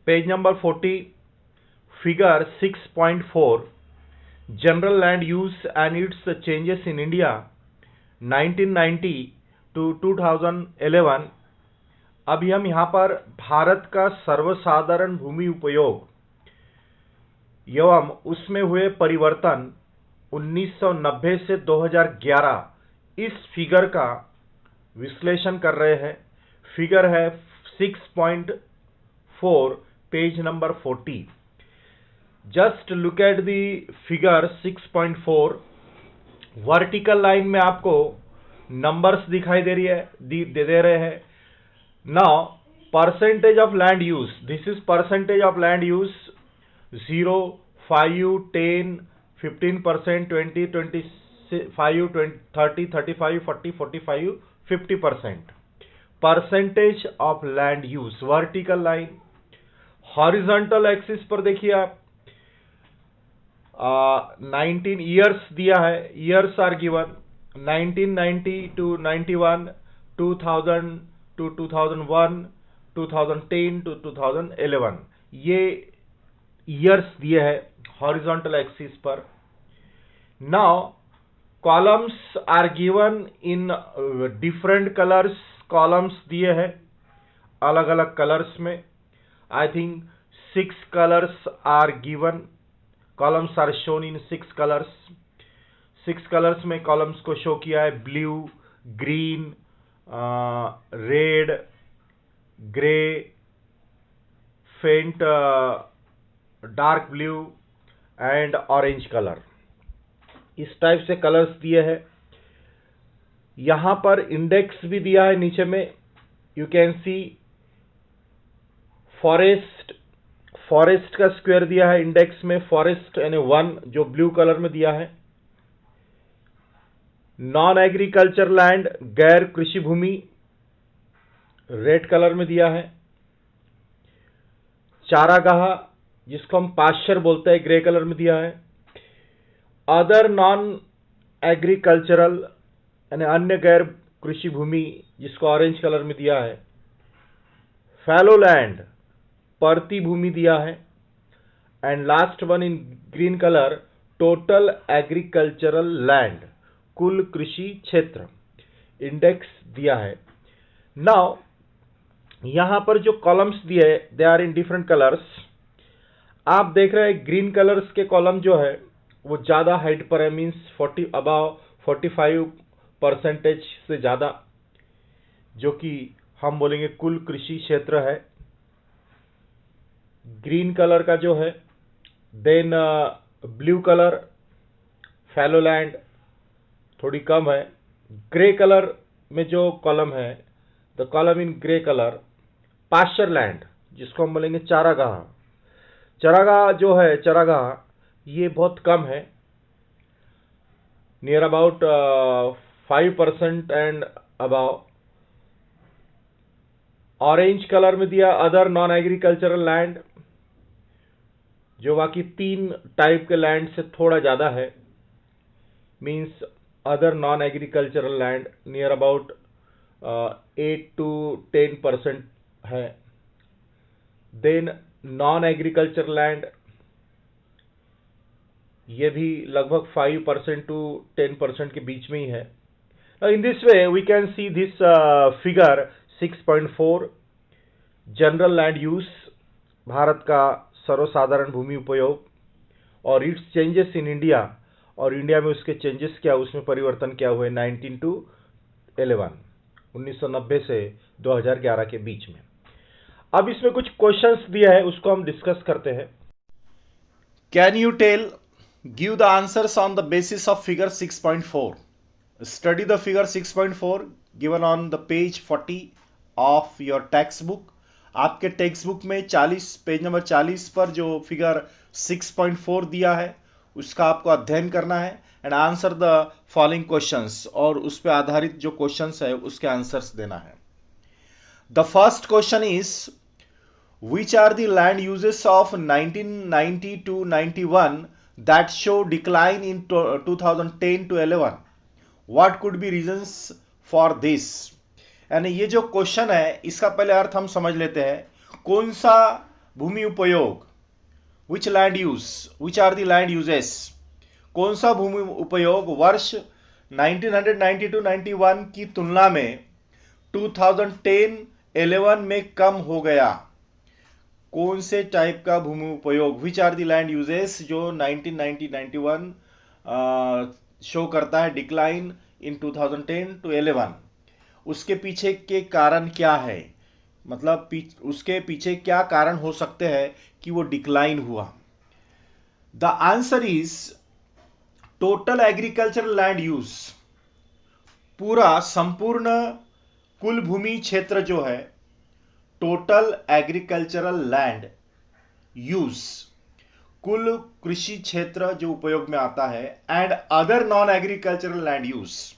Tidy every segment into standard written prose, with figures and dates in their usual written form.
Page number 40, figure 6.4, general land use and its changes in India 1990 to 2011। अभी हम यहाँ पर भारत का सर्वसाधारण भूमि उपयोग एवं उसमें हुए परिवर्तन 1990 से 2011 इस फिगर का विश्लेषण कर रहे हैं। फिगर है 6.4, page number 40। Just look at the figure 6.4। Vertical line में आपको नंबर्स दिखाई दे रही है, दे रहे हैं। Now percentage of land use, this is percentage of land use 0, 5, 10, 15%, 20, 25, 20, 30, 35, 40, 45, 50%। Percentage of land use vertical line. Horizontal axis पर देखिए आप 19 ईयर्स दिया है, years are given 1990 to 91, 2000 to 2001, 2010 to 2011, ये ईयर्स दिए हैं हॉरिजॉन्टल एक्सिस पर। Now columns are given in different colours, columns दिए हैं अलग अलग कलर्स में। I think 6 colours are given, columns are shown in 6 colours. 6 colours में कॉलम्स को शो किया है, ब्लू, ग्रीन, रेड, ग्रे, फेंट dark blue and orange colour. इस टाइप से कलर्स दिए हैं। यहां पर इंडेक्स भी दिया है नीचे में, you can see forest, forest का स्क्वायर दिया है इंडेक्स में, फॉरेस्ट यानी 1 जो ब्लू कलर में दिया है। नॉन एग्रीकल्चर लैंड, गैर कृषि भूमि, रेड कलर में दिया है। चारागाह जिसको हम पाश्चर बोलते हैं, ग्रे कलर में दिया है। अदर नॉन एग्रीकल्चरल यानी अन्य गैर कृषि भूमि, जिसको ऑरेंज कलर में दिया है। फैलो लैंड, परती भूमि दिया है। And last one in green colour, total agricultural land, कुल कृषि क्षेत्र, इंडेक्स दिया है। नाउ यहां पर जो कॉलम्स दिए they are in different colours. आप देख रहे हैं ग्रीन कलर्स के कॉलम जो है वो ज्यादा हाइट पर है, मींस 40 अबाव 45% से ज्यादा, जो कि हम बोलेंगे कुल कृषि क्षेत्र है। ग्रीन कलर का जो है, then blue colour fallow land थोड़ी कम है। ग्रे कलर में जो कॉलम है, the column in grey colour, pasture land जिसको हम बोलेंगे चारागाह। चारागाह जो है, चारागाह ये बहुत कम है, near about 5% and above. Orange colour में दिया अदर नॉन एग्रीकल्चरल लैंड, जो बाकी 3 टाइप के लैंड से थोड़ा ज्यादा है, means other non agricultural land near about 8 to 10% है। देन नॉन एग्रीकल्चर लैंड, ये भी लगभग 5% to 10% के बीच में ही है। In this way we can see this figure 6.4, general land use, Bharat का सर्वसाधारण भूमि उपयोग और इट्स चेंजेस इन इंडिया, और इंडिया में उसके चेंजेस क्या, उसमें परिवर्तन क्या हुए 19 to 11, 1990 से 2011 के बीच में। अब इसमें कुछ क्वेश्चंस दिया है, उसको हम डिस्कस करते हैं। Can you tell, give the answers on the basis of figure 6.4। Study the figure 6.4 given on the page 40 of your textbook. आपके टेक्स्ट बुक में 40, पेज नंबर 40 पर जो फिगर 6.4 दिया है उसका आपको अध्ययन करना है and answer the following questions, और उस पर आधारित जो क्वेश्चंस है उसके आंसर्स देना है। The first question is, which are the land uses of 1990 to 91 that show decline in 2010 to 11? What could be reasons for this? यानी ये जो क्वेश्चन है इसका पहले अर्थ हम समझ लेते हैं। कौन सा भूमि उपयोग, which land use, which are the land uses, कौन सा भूमि उपयोग वर्ष 1992-91 की तुलना में 2010-11 में कम हो गया? कौन से टाइप का भूमि उपयोग, which are the land uses, जो 1990-91 शो करता है डिक्लाइन इन 2010-11, उसके पीछे के कारण क्या है, मतलब उसके पीछे क्या कारण हो सकते हैं कि वो डिक्लाइन हुआ? The answer is total agricultural land use, पूरा संपूर्ण कुल भूमि क्षेत्र जो है, टोटल एग्रीकल्चरल लैंड यूज, कुल कृषि क्षेत्र जो उपयोग में आता है, and other non agricultural land use,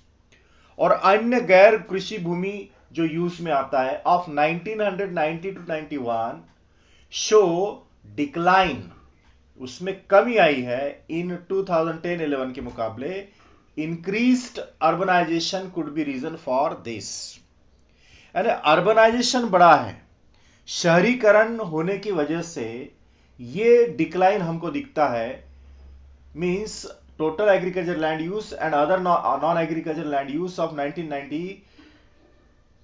और अन्य गैर कृषि भूमि जो यूज में आता है, ऑफ 1990-91 शो डिक्लाइन, उसमें कमी आई है इन 2010-11 के मुकाबले। Increased urbanisation could be reason for this, यानी अर्बनाइजेशन बढ़ा है, शहरीकरण होने की वजह से ये डिक्लाइन हमको दिखता है। Means total agriculture land use and other non agriculture land use of 1990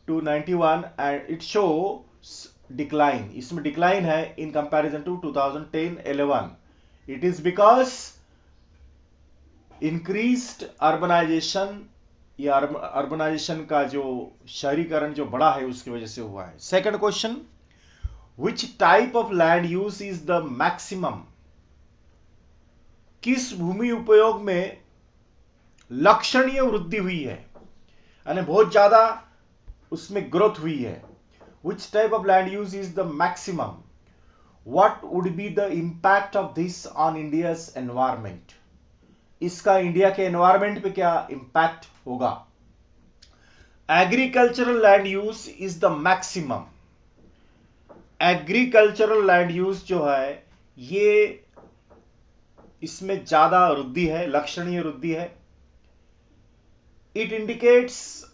to 91 and it shows decline, इसमें डिक्लाइन है in comparison to 2010-11. It is because increased urbanization, या अर्बनाइजेशन का जो शहरीकरण जो बड़ा है उसकी वजह से हुआ है। Second question, which type of land use is the maximum, किस भूमि उपयोग में लक्षणीय वृद्धि हुई है, यानी बहुत ज्यादा उसमें ग्रोथ हुई है। Which type of land use is the maximum, what would be the impact of this on India's environment, इसका इंडिया के एनवायरमेंट पे क्या इंपैक्ट होगा? Agricultural land use is the maximum, agricultural land use जो है ये इसमें ज्यादा वृद्धि है, लक्षणीय वृद्धि है। इट इंडिकेट्स,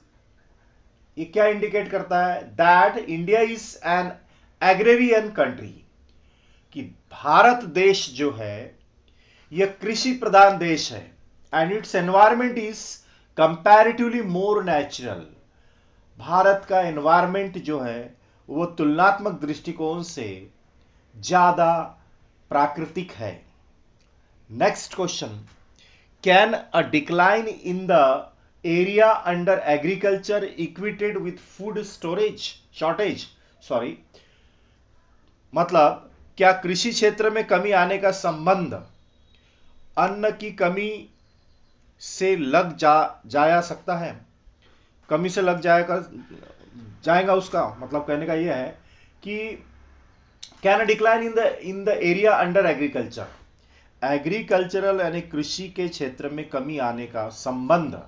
ये क्या इंडिकेट करता है? That India is an agrarian country, कि भारत देश जो है यह कृषि प्रधान देश है, and its environment is comparatively more natural, Bharat का एनवायरमेंट जो है वो तुलनात्मक दृष्टिकोण से ज्यादा प्राकृतिक है। Next question, can a decline in the area under agriculture equated with food storage shortage, sorry, मतलब क्या कृषि क्षेत्र में कमी आने का संबंध अन्न की कमी से लग जाया सकता है? कमी से लग जाएगा उसका मतलब कहने का यह है कि can a decline in the area under agriculture, agricultural यानी कृषि के क्षेत्र में कमी आने का संबंध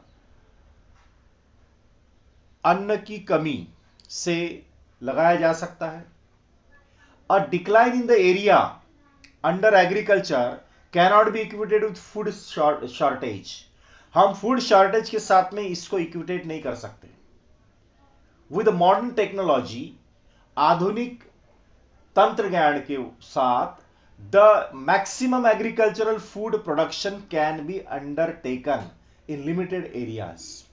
अन्न की कमी से लगाया जा सकता है। A decline in the area under agriculture cannot be equated with food shortage, हम फूड शॉर्टेज के साथ में इसको इक्वेटेट नहीं कर सकते। विद मॉडर्न टेक्नोलॉजी, आधुनिक तंत्र ज्ञान के साथ, the maximum agricultural food production can be undertaken in limited areas,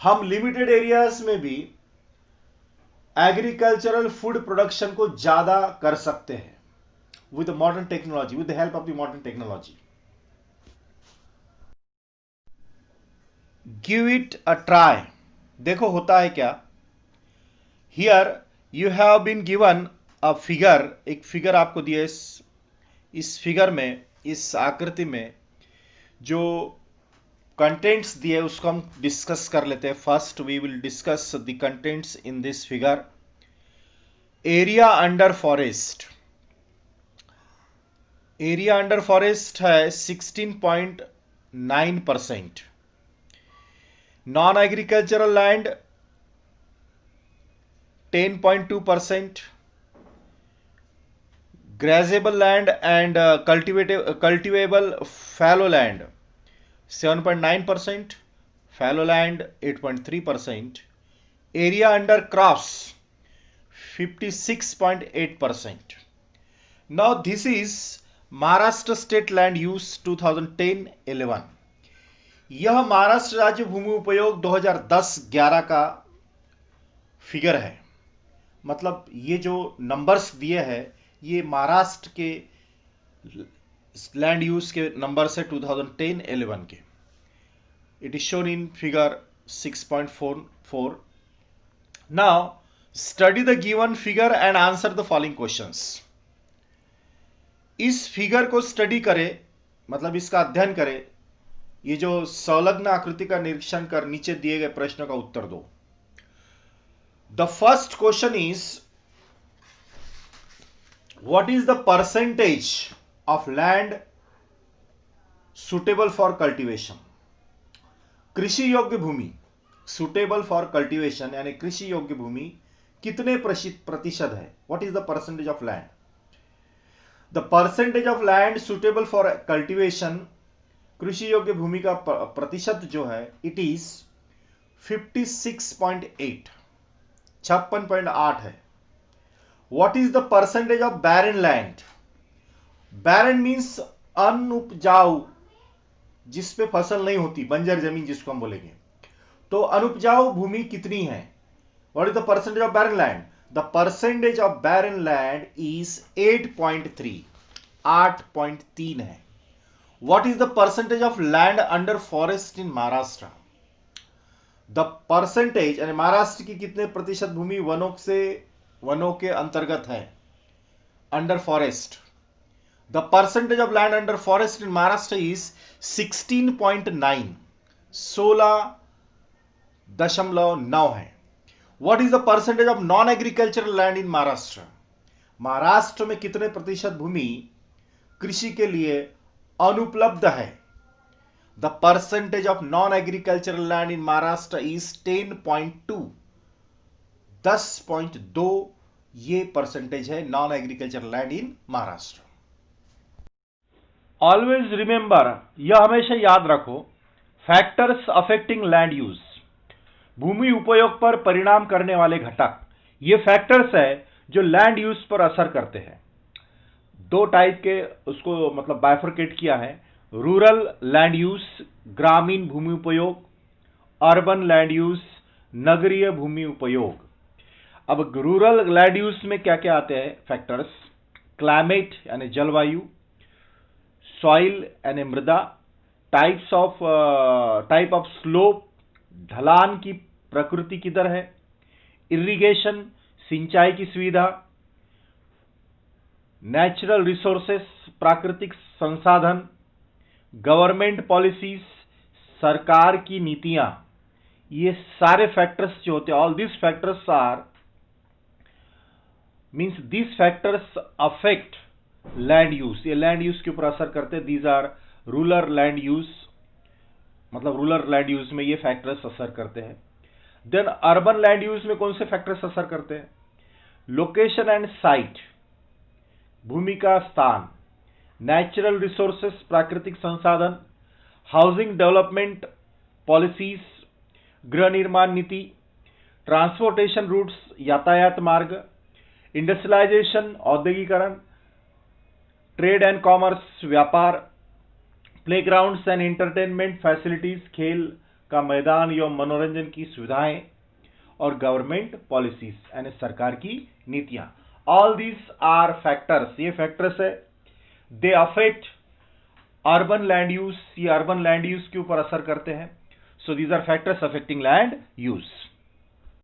हम लिमिटेड एरियाज में भी एग्रीकल्चरल फूड प्रोडक्शन को ज्यादा कर सकते हैं with modern technology, with the help of the modern technology. Give it a try, देखो होता है क्या। Here you have been given a figure, एक फिगर आपको दिया, इस फिगर में, इस आकृति में जो कंटेंट्स दिए उसको हम डिस्कस कर लेते हैं। First we will discuss the contents in this figure. Area under forest, area under forest है 16.9%, non agricultural land 10.2%, grazeable land and cultivable fallow land 7.9%, fallow land 8.3%, area under crops 56.8%, now this is Maharashtra state land use 2010-11। यह महाराष्ट्र राज्य भूमि उपयोग 2010-11 का figure है। मतलब ये जो numbers दिए हैं ये महाराष्ट्र के लैंड यूज के नंबर से 2010-11 के। It is shown in figure 6.44। Now study the given figure and answer the following questions. इस फिगर को स्टडी करें, मतलब इसका अध्ययन करें। ये जो संलग्न आकृति का निरीक्षण कर नीचे दिए गए प्रश्नों का उत्तर दो। The first question is what is the percentage of land suitable for cultivation. कृषि योग्य भूमि सुटेबल फॉर कल्टीवेशन यानी कृषि योग्य भूमि कितने प्रतिशत है। What is the percentage of land. The percentage of land suitable for cultivation, कृषि योग्य भूमि का प्रतिशत जो है इट इज 56.8, 56.8 है। What is the percentage of barren land. Barren means अनुपजाऊ, जिसपे फसल नहीं होती, बंजर जमीन जिसको हम बोलेंगे। तो अनुपजाऊ भूमि कितनी है। What is the percentage of barren land. The percentage of barren land is 8.3, 8.3 है। What is the percentage of land under forest in Maharashtra? The percentage यानी महाराष्ट्र की कितने प्रतिशत भूमि वनों के अंतर्गत है, under forest. The percentage of land under forest in Maharashtra is 16.9, 16.9 है। What is the percentage of non agricultural land in Maharashtra. Maharashtra में कितने प्रतिशत भूमि कृषि के लिए अनुपलब्ध है। The percentage of non agricultural land in Maharashtra is 10.2, 10.2 ये परसेंटेज है non agricultural land in Maharashtra. Always remember, यह हमेशा याद रखो, फैक्टर्स अफेक्टिंग लैंड यूज, भूमि उपयोग पर परिणाम करने वाले घटक, ये फैक्टर्स है जो लैंड यूज पर असर करते हैं। दो टाइप के उसको मतलब बाइफरकेट किया है। रूरल लैंड यूज, ग्रामीण भूमि उपयोग, अर्बन लैंड यूज, नगरीय भूमि उपयोग। अब रूरल लैंड यूज में क्या क्या आते हैं फैक्टर्स। क्लाइमेट यानी जलवायु, सॉइल यानी मृदा, टाइप ऑफ स्लोप, ढलान की प्रकृति किधर है, इरिगेशन सिंचाई की सुविधा, नेचुरल रिसोर्सेस प्राकृतिक संसाधन, गवर्नमेंट पॉलिसीज सरकार की नीतियां। ये सारे फैक्टर्स जो होते हैं, all this factors are means this factors affect land use, ये लैंड यूज के ऊपर असर करते हैं। These are rural land use, मतलब रूरल लैंड यूज में ये फैक्टर्स असर करते हैं। देन अर्बन लैंड यूज में कौन से फैक्टर्स असर करते हैं। लोकेशन एंड साइट, भूमि का स्थान, नेचुरल रिसोर्सेस प्राकृतिक संसाधन, हाउसिंग डेवलपमेंट पॉलिसीज गृह निर्माण नीति, ट्रांसपोर्टेशन रूट्स यातायात मार्ग, इंडस्ट्रियलाइजेशन औद्योगिकरण, ट्रेड एंड कॉमर्स व्यापार, प्लेग्राउंड्स एंड एंटरटेनमेंट फैसिलिटीज खेल का मैदान एवं मनोरंजन की सुविधाएं, और गवर्नमेंट पॉलिसीज यानी सरकार की नीतियां। ऑल दीज आर फैक्टर्स, ये फैक्टर्स है, they affect urban land use, ये अर्बन लैंड यूज के ऊपर असर करते हैं। So these are factors affecting land use.